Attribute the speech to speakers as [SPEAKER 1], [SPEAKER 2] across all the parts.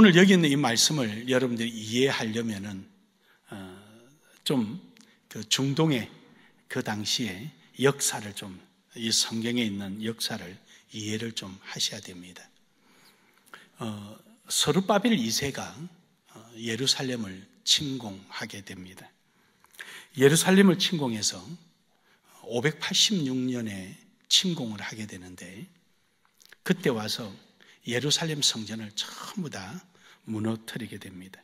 [SPEAKER 1] 오늘 여기 있는 이 말씀을 여러분들이 이해하려면은 좀 그 중동의 그 당시에 역사를 좀, 이 성경에 있는 역사를 이해를 좀 하셔야 됩니다. 스룹바벨 2세가 예루살렘을 침공하게 됩니다. 예루살렘을 침공해서 586년에 침공을 하게 되는데, 그때 와서 예루살렘 성전을 전부 다 무너뜨리게 됩니다.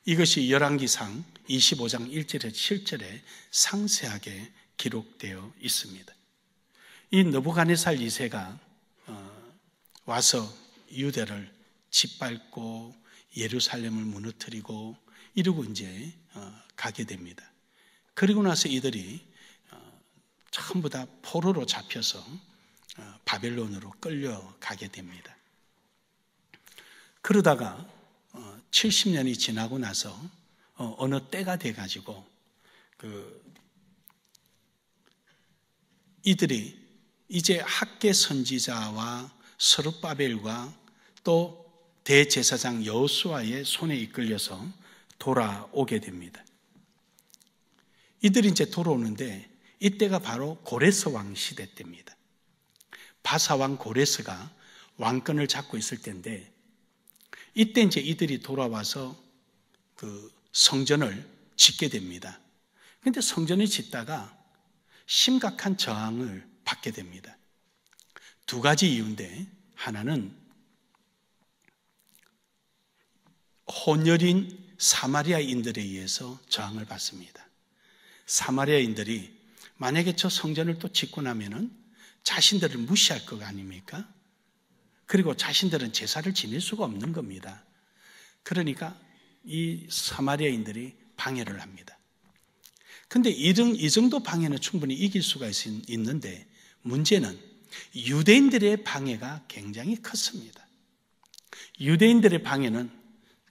[SPEAKER 1] 이것이 열왕기상 25장 1절에서 7절에 상세하게 기록되어 있습니다. 이 느부갓네살 2세가 와서 유대를 짓밟고 예루살렘을 무너뜨리고 이러고 이제 가게 됩니다. 그리고 나서 이들이 전부 다 포로로 잡혀서 바벨론으로 끌려가게 됩니다. 그러다가 70년이 지나고 나서 어느 때가 돼가지고 이들이 이제 학개 선지자와 스룹바벨과 또 대제사장 여호수아의 손에 이끌려서 돌아오게 됩니다. 이들이 이제 돌아오는데 이때가 바로 고레스 왕 시대 때입니다. 바사왕 고레스가 왕권을 잡고 있을 때인데, 이때 이제 이들이 돌아와서 그 성전을 짓게 됩니다. 그런데 성전을 짓다가 심각한 저항을 받게 됩니다. 두 가지 이유인데, 하나는 혼혈인 사마리아인들에 의해서 저항을 받습니다. 사마리아인들이 만약에 저 성전을 또 짓고 나면은 자신들을 무시할 것 아닙니까? 그리고 자신들은 제사를 지낼 수가 없는 겁니다. 그러니까 이 사마리아인들이 방해를 합니다. 근데 이 정도 방해는 충분히 이길 수가 있는데, 문제는 유대인들의 방해가 굉장히 컸습니다. 유대인들의 방해는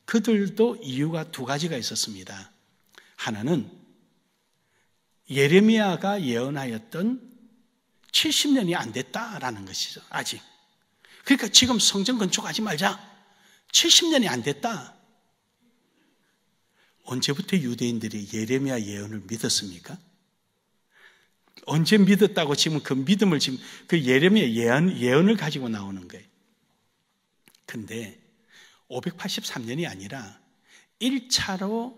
[SPEAKER 1] 그들도 이유가 두 가지가 있었습니다. 하나는 예레미야가 예언하였던 70년이 안 됐다라는 것이죠. 아직. 그러니까 지금 성전 건축하지 말자. 70년이 안 됐다. 언제부터 유대인들이 예레미야 예언을 믿었습니까? 언제 믿었다고 지금 그 믿음을 지금 그 예레미야 예언을 가지고 나오는 거예요. 근데 583년이 아니라 1차로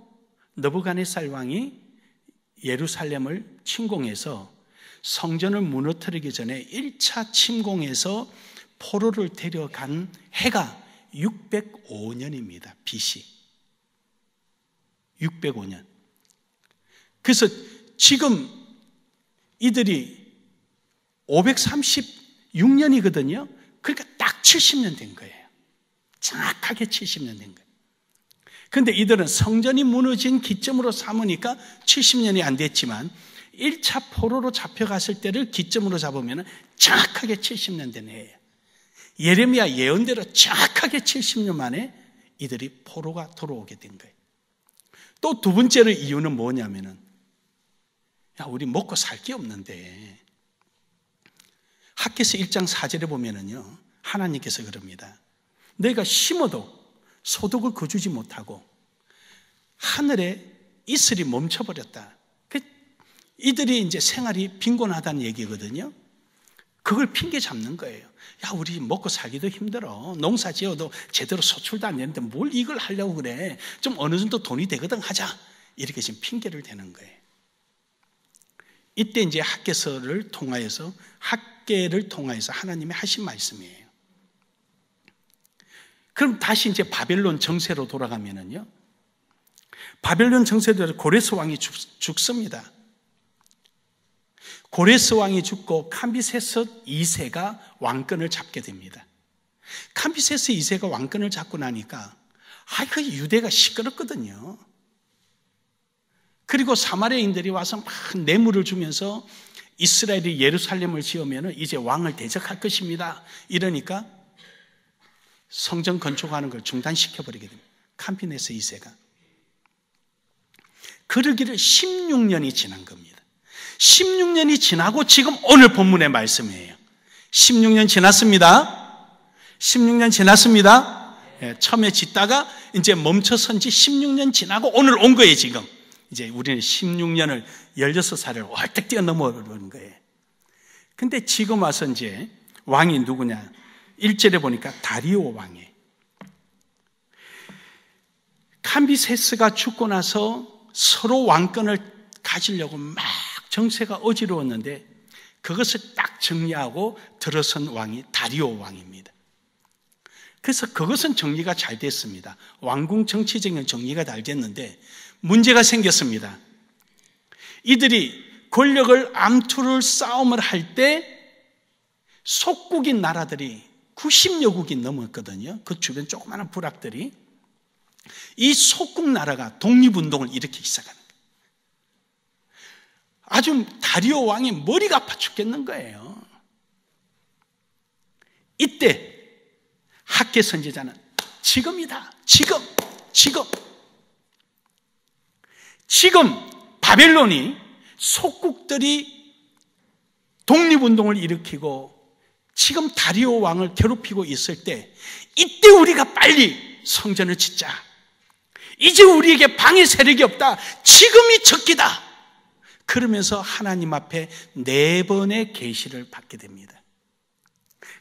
[SPEAKER 1] 느부갓네살 왕이 예루살렘을 침공해서 성전을 무너뜨리기 전에 1차 침공해서 포로를 데려간 해가 605년입니다. BC. 605년. 그래서 지금 이들이 536년이거든요. 그러니까 딱 70년 된 거예요. 정확하게 70년 된 거예요. 그런데 이들은 성전이 무너진 기점으로 삼으니까 70년이 안 됐지만 1차 포로로 잡혀갔을 때를 기점으로 잡으면 정확하게 70년 된 해예요. 예레미야 예언대로 정확하게 70년 만에 이들이 포로가 돌아오게 된 거예요. 또 두 번째로 이유는 뭐냐면은, 야, 우리 먹고 살 게 없는데, 학개서 1장 4절에 보면은요, 하나님께서 그럽니다. 너희가 심어도 소득을 거두지 못하고 하늘에 이슬이 멈춰버렸다. 이들이 이제 생활이 빈곤하다는 얘기거든요. 그걸 핑계 잡는 거예요. 야, 우리 먹고 살기도 힘들어. 농사 지어도 제대로 소출도 안 되는데 뭘 이걸 하려고 그래. 좀 어느 정도 돈이 되거든 하자. 이렇게 지금 핑계를 대는 거예요. 이때 이제 학개를 통하여서 하나님이 하신 말씀이에요. 그럼 다시 이제 바벨론 정세로 돌아가면은요, 바벨론 정세대로 고레스 왕이 죽습니다. 고레스 왕이 죽고 캄비세스 2세가 왕권을 잡게 됩니다. 캄비세스 2세가 왕권을 잡고 나니까 그 유대가 시끄럽거든요. 그리고 사마리아인들이 와서 막 뇌물을 주면서 이스라엘이 예루살렘을 지으면 이제 왕을 대적할 것입니다. 이러니까 성전 건축하는 걸 중단시켜버리게 됩니다. 캄비세스 2세가. 그러기를 16년이 지난 겁니다. 16년이 지나고 지금 오늘 본문의 말씀이에요. 16년 지났습니다. 16년 지났습니다. 처음에 짓다가 이제 멈춰선 지 16년 지나고 오늘 온 거예요, 지금. 이제 우리는 16년을 16살을 월뜩 뛰어넘어오는 거예요. 근데 지금 와서 이제 왕이 누구냐? 1절에 보니까 다리오 왕이에요. 캄비세스가 죽고 나서 서로 왕권을 가지려고 막 정세가 어지러웠는데 그것을 딱 정리하고 들어선 왕이 다리오 왕입니다. 그래서 그것은 정리가 잘 됐습니다. 왕궁 정치적인 정리가 잘 됐는데 문제가 생겼습니다. 이들이 권력을 암투를 싸움을 할 때 속국인 나라들이 90여 국이 넘었거든요. 그 주변 조그마한 부락들이. 이 속국 나라가 독립운동을 일으키기 시작하는 거예요. 아주 다리오 왕이 머리가 아파 죽겠는 거예요. 이때 학계 선지자는 지금이다. 지금 바벨론이 속국들이 독립운동을 일으키고 지금 다리오 왕을 괴롭히고 있을 때 이때 우리가 빨리 성전을 짓자. 이제 우리에게 방해 세력이 없다. 지금이 적기다. 그러면서 하나님 앞에 4번의 계시를 받게 됩니다.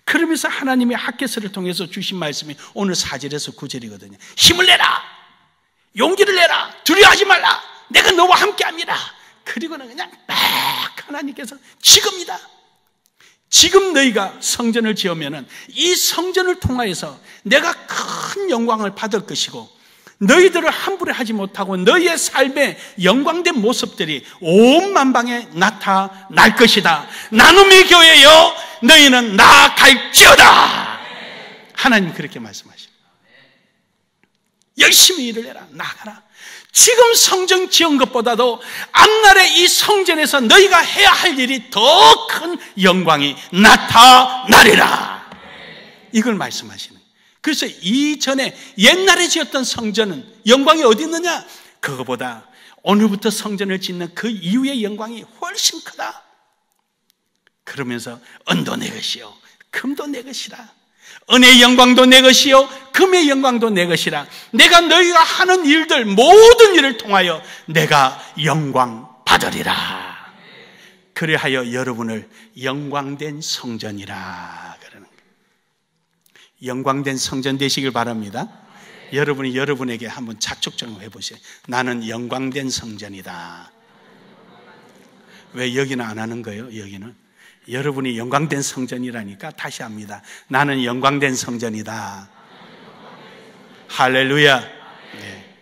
[SPEAKER 1] 그러면서 하나님의 학개서를 통해서 주신 말씀이 오늘 4절에서 9절이거든요. 힘을 내라. 용기를 내라. 두려워하지 말라. 내가 너와 함께합니다. 그리고는 그냥 막 하나님께서 지금이다. 지금 너희가 성전을 지으면은 이 성전을 통하여서 내가 큰 영광을 받을 것이고 너희들을 함부로 하지 못하고 너희의 삶의 영광된 모습들이 온 만방에 나타날 것이다. 나눔의 교회여 너희는 나아갈지어다. 하나님 그렇게 말씀하십니다. 열심히 일을 해라. 나아가라. 지금 성전 지은 것보다도 앞날에 이 성전에서 너희가 해야 할 일이 더 큰 영광이 나타나리라. 이걸 말씀하시는 거예요. 그래서 이전에 옛날에 지었던 성전은 영광이 어디 있느냐? 그거보다 오늘부터 성전을 짓는 그 이후의 영광이 훨씬 크다. 그러면서 은도 내 것이요 금도 내 것이라. 은혜의 영광도 내 것이요 금의 영광도 내 것이라. 내가 너희가 하는 일들 모든 일을 통하여 내가 영광 받으리라. 그래하여 여러분을 영광된 성전이라 그러는 거예요. 영광된 성전 되시길 바랍니다. 여러분이 여러분에게 한번 자축정을 해보세요. 나는 영광된 성전이다. 왜 여기는 안 하는 거예요? 여기는 여러분이 영광된 성전이라니까 다시 합니다. 나는 영광된 성전이다. 할렐루야. 네.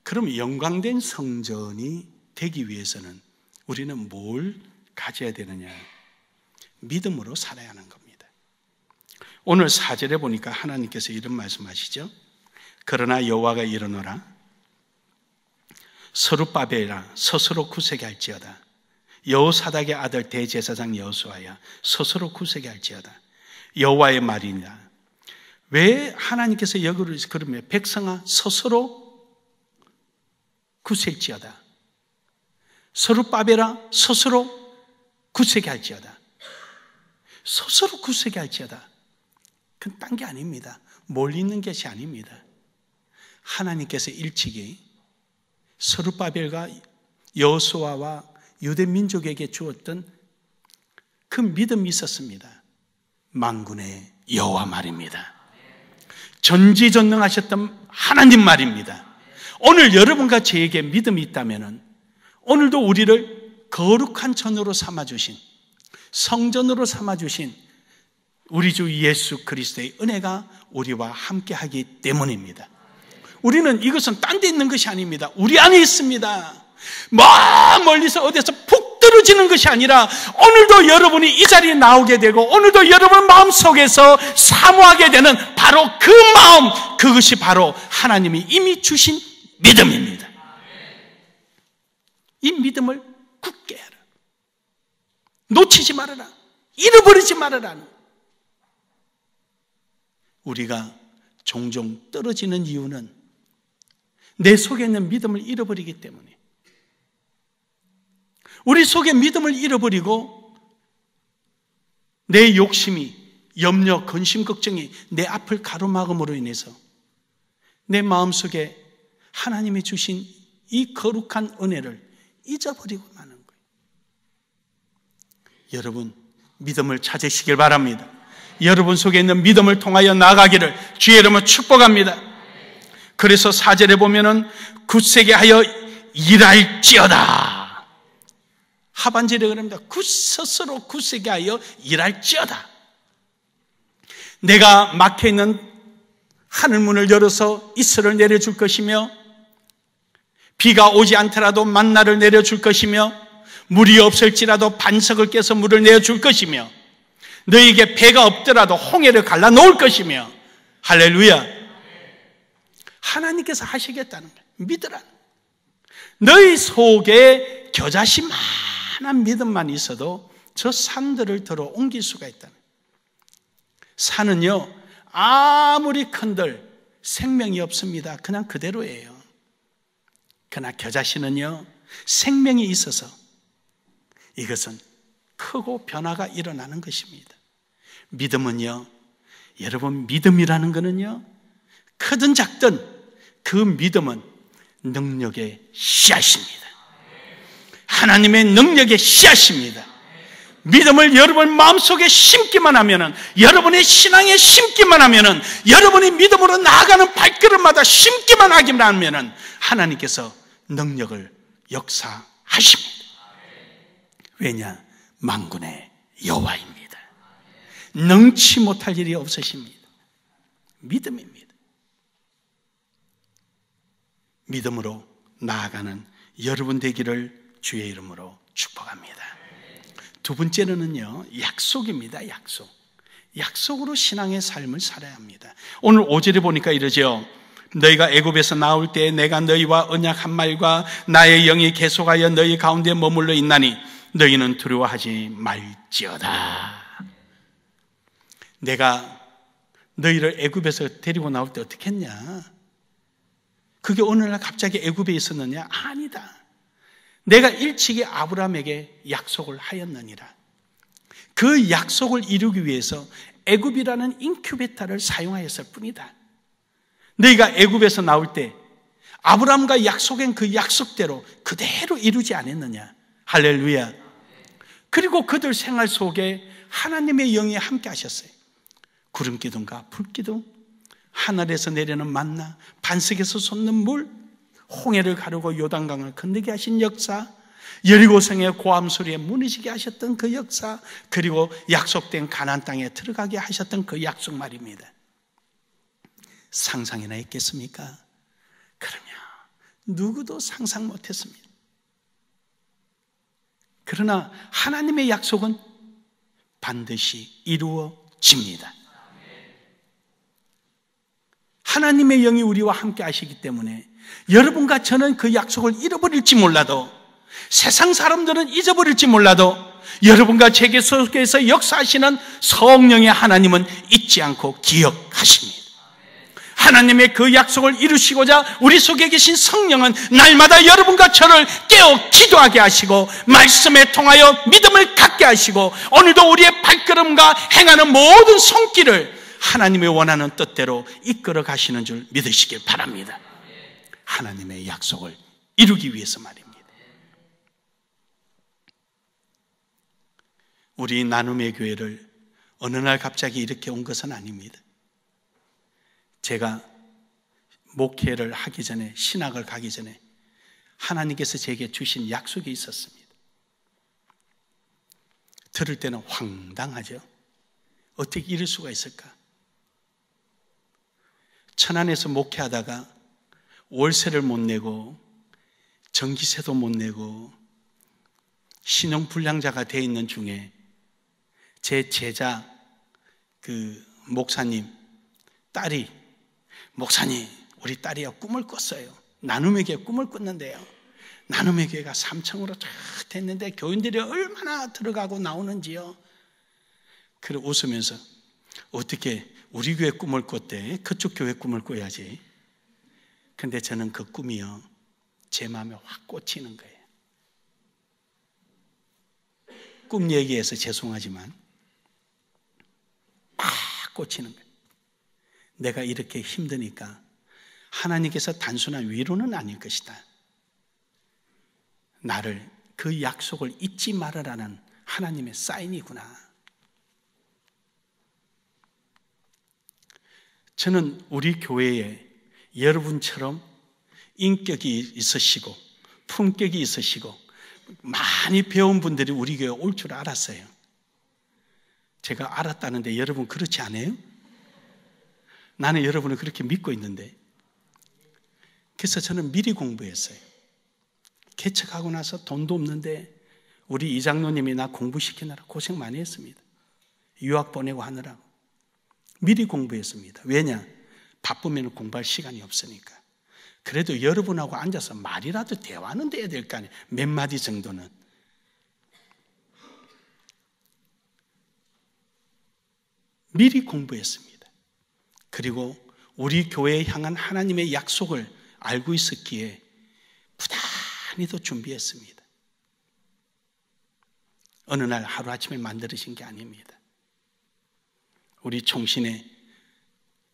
[SPEAKER 1] 그럼 영광된 성전이 되기 위해서는 우리는 뭘 가져야 되느냐? 믿음으로 살아야 하는 겁니다. 오늘 4절에 보니까 하나님께서 이런 말씀하시죠. 그러나 여호와가 이르노라. 스룹바벨아 스스로 굳세게 할지어다. 여호사닥의 아들 대제사장 여호수아야 스스로 굳세게 할지어다. 여호와의 말이냐. 왜 하나님께서 여기를 그러면 백성아 스스로 굳셀지어다. 스룹바벨아 스스로 굳세게 할지어다. 스스로 굳세게 할지어다. 그건 딴 게 아닙니다. 멀리 있는 것이 아닙니다. 하나님께서 일찍이 스룹바벨과 여호수아와 유대 민족에게 주었던 그 믿음이 있었습니다. 만군의 여호와 말입니다. 전지전능하셨던 하나님 말입니다. 오늘 여러분과 저에게 믿음이 있다면 오늘도 우리를 거룩한 전으로 삼아주신 성전으로 삼아주신 우리 주 예수 그리스도의 은혜가 우리와 함께하기 때문입니다. 우리는 이것은 딴 데 있는 것이 아닙니다. 우리 안에 있습니다. 멀리서 어디서 푹 떨어지는 것이 아니라 오늘도 여러분이 이 자리에 나오게 되고 오늘도 여러분 마음속에서 사모하게 되는 바로 그 마음, 그것이 바로 하나님이 이미 주신 믿음입니다. 이 믿음을 굳게 해라. 놓치지 말아라. 잃어버리지 말아라. 우리가 종종 떨어지는 이유는 내 속에 있는 믿음을 잃어버리기 때문에, 우리 속에 믿음을 잃어버리고 내 욕심이 염려, 근심, 걱정이 내 앞을 가로막음으로 인해서 내 마음속에 하나님이 주신 이 거룩한 은혜를 잊어버리고 마는 거예요. 여러분, 믿음을 찾으시길 바랍니다. 여러분 속에 있는 믿음을 통하여 나아가기를 주의 이름으로 축복합니다. 그래서 4절에 보면은 굳세게 하여 일할지어다. 하반절에 그럽니다. 스스로 굳세게 하여 일할지어다. 내가 막혀있는 하늘문을 열어서 이슬을 내려줄 것이며, 비가 오지 않더라도 만나를 내려줄 것이며, 물이 없을지라도 반석을 깨서 물을 내어줄 것이며, 너에게 배가 없더라도 홍해를 갈라놓을 것이며, 할렐루야. 하나님께서 하시겠다는 거예요. 믿으라. 너희 속에 겨자씨 만한 믿음만 있어도 저 산들을 들어 옮길 수가 있다는 거예요. 산은요, 아무리 큰들 생명이 없습니다. 그냥 그대로예요. 그러나 겨자씨는요, 생명이 있어서 이것은 크고 변화가 일어나는 것입니다. 믿음은요, 여러분, 믿음이라는 것은요, 크든 작든 그 믿음은 능력의 씨앗입니다. 하나님의 능력의 씨앗입니다. 믿음을 여러분 마음속에 심기만 하면은, 여러분의 신앙에 심기만 하면은, 여러분이 믿음으로 나아가는 발걸음마다 심기만 하기만 하면은 하나님께서 능력을 역사하십니다. 왜냐? 만군의 여호와입니다. 능치 못할 일이 없으십니다. 믿음입니다. 믿음으로 나아가는 여러분 되기를 주의 이름으로 축복합니다. 두 번째는요, 약속입니다. 약속. 약속으로 신앙의 삶을 살아야 합니다. 오늘 5절에 보니까 이러죠. 너희가 애굽에서 나올 때 내가 너희와 언약한 말과 나의 영이 계속하여 너희 가운데 머물러 있나니 너희는 두려워하지 말지어다. 내가 너희를 애굽에서 데리고 나올 때 어떻게 했냐? 그게 어느 날 갑자기 애굽에 있었느냐? 아니다. 내가 일찍이 아브라함에게 약속을 하였느니라. 그 약속을 이루기 위해서 애굽이라는 인큐베이터를 사용하였을 뿐이다. 너희가 애굽에서 나올 때 아브라함과 약속한 그 약속대로 그대로 이루지 않았느냐? 할렐루야. 그리고 그들 생활 속에 하나님의 영이 함께 하셨어요. 구름 기둥과 불 기둥, 하늘에서 내리는 만나, 반석에서 솟는 물, 홍해를 가르고 요단강을 건너게 하신 역사, 여리고성의 고함 소리에 무너지게 하셨던 그 역사, 그리고 약속된 가나안 땅에 들어가게 하셨던 그 약속 말입니다. 상상이나 했겠습니까? 그러면 누구도 상상 못했습니다. 그러나 하나님의 약속은 반드시 이루어집니다. 하나님의 영이 우리와 함께 하시기 때문에 여러분과 저는 그 약속을 잃어버릴지 몰라도, 세상 사람들은 잊어버릴지 몰라도, 여러분과 제게 속에서 역사하시는 성령의 하나님은 잊지 않고 기억하십니다. 하나님의 그 약속을 이루시고자 우리 속에 계신 성령은 날마다 여러분과 저를 깨어 기도하게 하시고, 말씀에 통하여 믿음을 갖게 하시고, 오늘도 우리의 발걸음과 행하는 모든 손길을 하나님의 원하는 뜻대로 이끌어 가시는 줄 믿으시길 바랍니다. 하나님의 약속을 이루기 위해서 말입니다. 우리 나눔의 교회를 어느 날 갑자기 이렇게 온 것은 아닙니다. 제가 목회를 하기 전에, 신학을 가기 전에 하나님께서 제게 주신 약속이 있었습니다. 들을 때는 황당하죠. 어떻게 이럴 수가 있을까? 천안에서 목회하다가 월세를 못 내고 전기세도 못 내고 신용불량자가 되어 있는 중에 제 제자 그 목사님 딸이, 목사님, 우리 딸이요 꿈을 꿨어요. 나눔의 교회 꿈을 꿨는데요, 나눔의 교회가 3층으로 쫙 됐는데 교인들이 얼마나 들어가고 나오는지요. 그래 웃으면서, 어떻게 우리 교회 꿈을 꿨대? 그쪽 교회 꿈을 꿔야지. 근데 저는 그 꿈이요, 제 마음에 확 꽂히는 거예요. 꿈 얘기해서 죄송하지만 막 꽂히는 거예요. 내가 이렇게 힘드니까 하나님께서 단순한 위로는 아닐 것이다. 나를 그 약속을 잊지 말아라는 하나님의 사인이구나. 저는 우리 교회에 여러분처럼 인격이 있으시고 품격이 있으시고 많이 배운 분들이 우리 교회에 올 줄 알았어요. 제가 알았다는데 여러분 그렇지 않아요? 나는 여러분을 그렇게 믿고 있는데. 그래서 저는 미리 공부했어요. 개척하고 나서 돈도 없는데 우리 이장로님이 나 공부시키느라 고생 많이 했습니다. 유학 보내고 하느라고 미리 공부했습니다. 왜냐? 바쁘면 공부할 시간이 없으니까. 그래도 여러분하고 앉아서 말이라도 대화는 돼야 될 거 아니에요. 몇 마디 정도는. 미리 공부했습니다. 그리고 우리 교회에 향한 하나님의 약속을 알고 있었기에 부단히도 준비했습니다. 어느 날 하루아침에 만들어진 게 아닙니다. 우리 총신의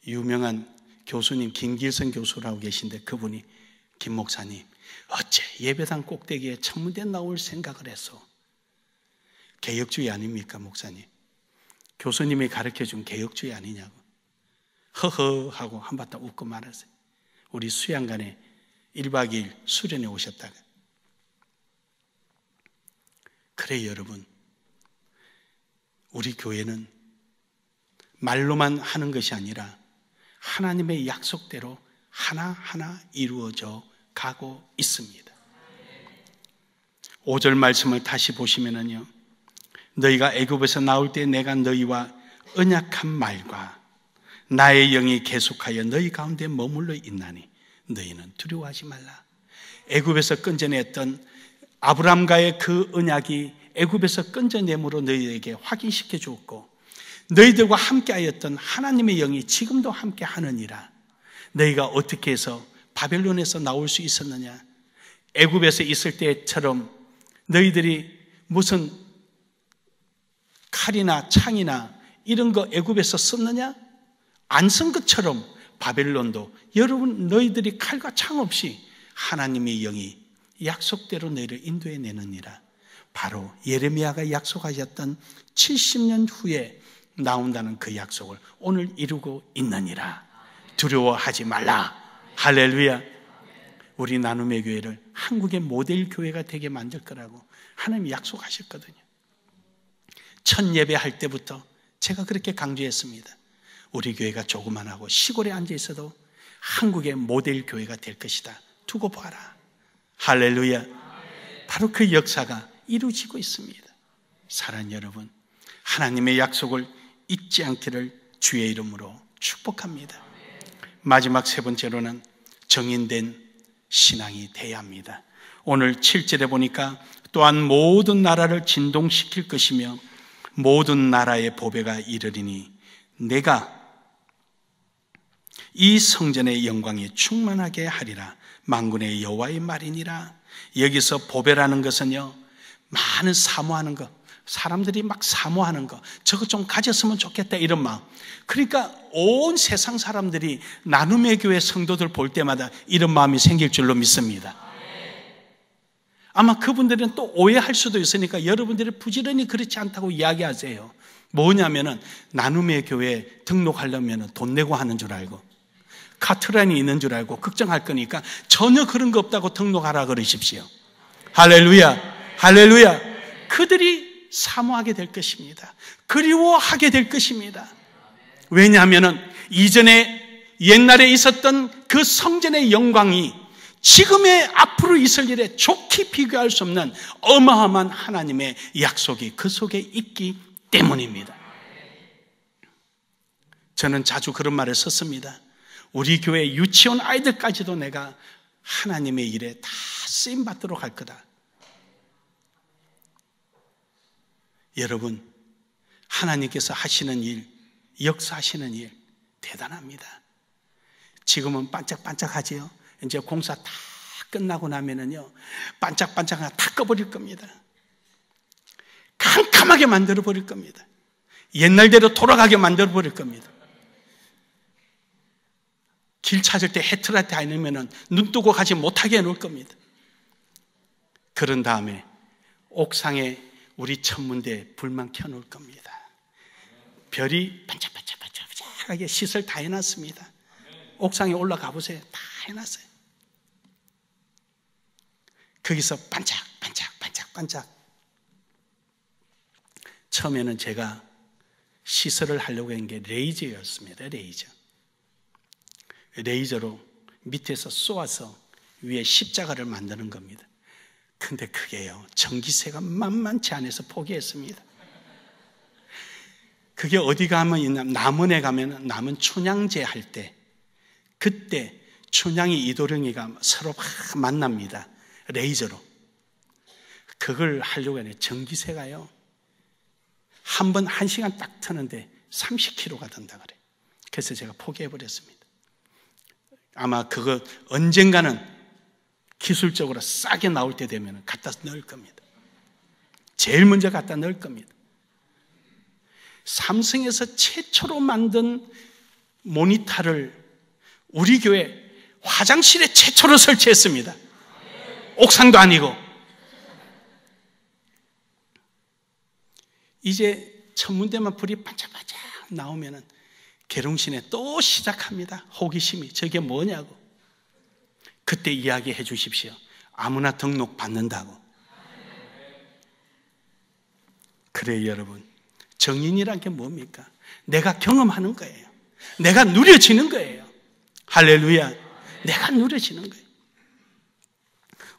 [SPEAKER 1] 유명한 교수님 김길성 교수라고 계신데 그분이 김 목사님 어째 예배당 꼭대기에 천문대 나올 생각을 했어. 개혁주의 아닙니까 목사님? 교수님이 가르쳐준 개혁주의 아니냐고. 허허 하고 한바탕 웃고 말았어요. 우리 수양관에 1박 2일 수련회 오셨다가. 그래 여러분, 우리 교회는 말로만 하는 것이 아니라 하나님의 약속대로 하나하나 이루어져 가고 있습니다. 5절 말씀을 다시 보시면요, 너희가 애굽에서 나올 때 내가 너희와 언약한 말과 나의 영이 계속하여 너희 가운데 머물러 있나니 너희는 두려워하지 말라. 애굽에서 건져냈던 아브람과의 그 언약이 애굽에서 건져냄으로 너희에게 확인시켜 주었고, 너희들과 함께하였던 하나님의 영이 지금도 함께하느니라. 너희가 어떻게 해서 바벨론에서 나올 수 있었느냐? 애굽에서 있을 때처럼 너희들이 무슨 칼이나 창이나 이런 거 애굽에서 썼느냐? 안 쓴 것처럼 바벨론도 여러분 너희들이 칼과 창 없이 하나님의 영이 약속대로 너희를 인도해내느니라. 바로 예레미야가 약속하셨던 70년 후에 나온다는 그 약속을 오늘 이루고 있느니라. 두려워하지 말라. 할렐루야. 우리 나눔의 교회를 한국의 모델 교회가 되게 만들 거라고 하나님이 약속하셨거든요. 첫 예배할 때부터 제가 그렇게 강조했습니다. 우리 교회가 조그만하고 시골에 앉아 있어도 한국의 모델 교회가 될 것이다. 두고 봐라. 할렐루야. 바로 그 역사가 이루어지고 있습니다. 사랑하는 여러분, 하나님의 약속을 잊지 않기를 주의 이름으로 축복합니다. 마지막 세 번째로는 정인된 신앙이 돼야 합니다. 오늘 7절에 보니까 또한 모든 나라를 진동시킬 것이며 모든 나라의 보배가 이르리니 내가 이 성전의 영광이 충만하게 하리라. 만군의 여호와의 말이니라. 여기서 보배라는 것은요, 많은 사모하는 것, 사람들이 막 사모하는 거, 저거 좀 가졌으면 좋겠다 이런 마음. 그러니까 온 세상 사람들이 나눔의 교회 성도들 볼 때마다 이런 마음이 생길 줄로 믿습니다. 아마 그분들은 또 오해할 수도 있으니까 여러분들이 부지런히 그렇지 않다고 이야기하세요. 뭐냐면은 나눔의 교회에 등록하려면 돈 내고 하는 줄 알고 카트라인이 있는 줄 알고 걱정할 거니까 전혀 그런 거 없다고 등록하라 그러십시오. 할렐루야. 할렐루야. 그들이 사모하게 될 것입니다. 그리워하게 될 것입니다. 왜냐하면 이전에 옛날에 있었던 그 성전의 영광이 지금의 앞으로 있을 일에 좋게 비교할 수 없는 어마어마한 하나님의 약속이 그 속에 있기 때문입니다. 저는 자주 그런 말을 썼습니다. 우리 교회 유치원 아이들까지도 내가 하나님의 일에 다 쓰임 받도록 할 거다. 여러분, 하나님께서 하시는 일, 역사하시는 일 대단합니다. 지금은 반짝반짝하지요. 이제 공사 다 끝나고 나면은요, 반짝반짝하게 다 꺼버릴 겁니다. 캄캄하게 만들어 버릴 겁니다. 옛날대로 돌아가게 만들어버릴 겁니다. 길 찾을 때 헤트라이트 아니면 눈 뜨고 가지 못하게 해놓을 겁니다. 그런 다음에 옥상에 우리 천문대에 불만 켜놓을 겁니다. 별이 반짝반짝반짝하게 시설 다 해놨습니다. 옥상에 올라가 보세요. 다 해놨어요. 거기서 반짝반짝. 처음에는 제가 시설을 하려고 한 게 레이저였습니다. 레이저로 밑에서 쏘아서 위에 십자가를 만드는 겁니다. 근데 그게요, 전기세가 만만치 않아서 포기했습니다. 그게 어디 가면 있나, 남원에 가면 남원 춘향제 할 때, 그때 춘향이 이도령이가 서로 막 만납니다. 레이저로. 그걸 하려고 했는데 전기세가요, 한 번 1시간 딱 트는데 30kg가 든다 그래요. 그래서 제가 포기해버렸습니다. 아마 그거 언젠가는 기술적으로 싸게 나올 때 되면 갖다 넣을 겁니다. 제일 먼저 갖다 넣을 겁니다. 삼성에서 최초로 만든 모니터를 우리 교회 화장실에 최초로 설치했습니다. 옥상도 아니고. 이제 천문대만 불이 반짝반짝 나오면은 계룡신에 또 시작합니다. 호기심이. 저게 뭐냐고. 그때 이야기해 주십시오. 아무나 등록 받는다고. 그래요, 여러분. 정인이란 게 뭡니까? 내가 경험하는 거예요. 내가 누려지는 거예요. 할렐루야. 내가 누려지는 거예요.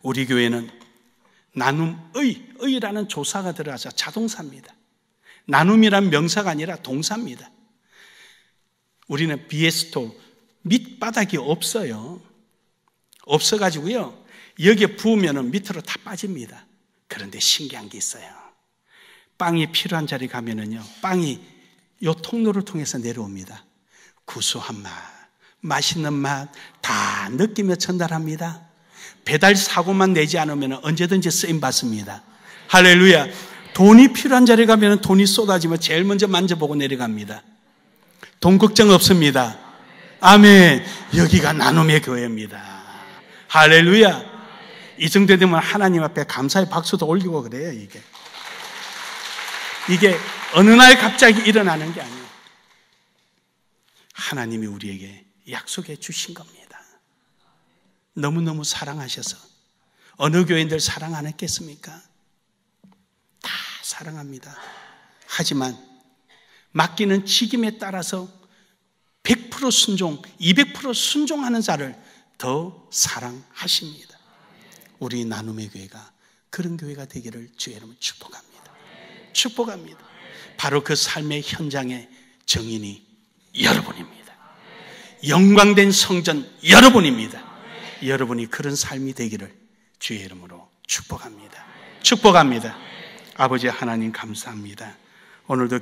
[SPEAKER 1] 우리 교회는 나눔의라는 조사가 들어가서 자동사입니다. 나눔이란 명사가 아니라 동사입니다. 우리는 비에스토, 밑바닥이 없어요. 없어가지고요, 여기에 부으면 밑으로 다 빠집니다. 그런데 신기한 게 있어요. 빵이 필요한 자리 가면은요, 빵이 요 통로를 통해서 내려옵니다. 구수한 맛, 맛있는 맛 다 느끼며 전달합니다. 배달 사고만 내지 않으면 언제든지 쓰임 받습니다. 할렐루야. 돈이 필요한 자리에 가면 돈이 쏟아지면 제일 먼저 만져보고 내려갑니다. 돈 걱정 없습니다. 아멘. 여기가 나눔의 교회입니다. 할렐루야. 이 정도 되면 하나님 앞에 감사의 박수도 올리고 그래요. 이게 어느 날 갑자기 일어나는 게 아니에요. 하나님이 우리에게 약속해 주신 겁니다. 너무너무 사랑하셔서. 어느 교인들 사랑 안 했겠습니까? 다 사랑합니다. 하지만 맡기는 직임에 따라서 100% 순종, 200% 순종하는 자를 더 사랑하십니다. 우리 나눔의 교회가 그런 교회가 되기를 주의 이름으로 축복합니다. 축복합니다. 바로 그 삶의 현장의 정인이 여러분입니다. 영광된 성전 여러분입니다. 여러분이 그런 삶이 되기를 주의 이름으로 축복합니다. 축복합니다. 아버지 하나님 감사합니다. 오늘도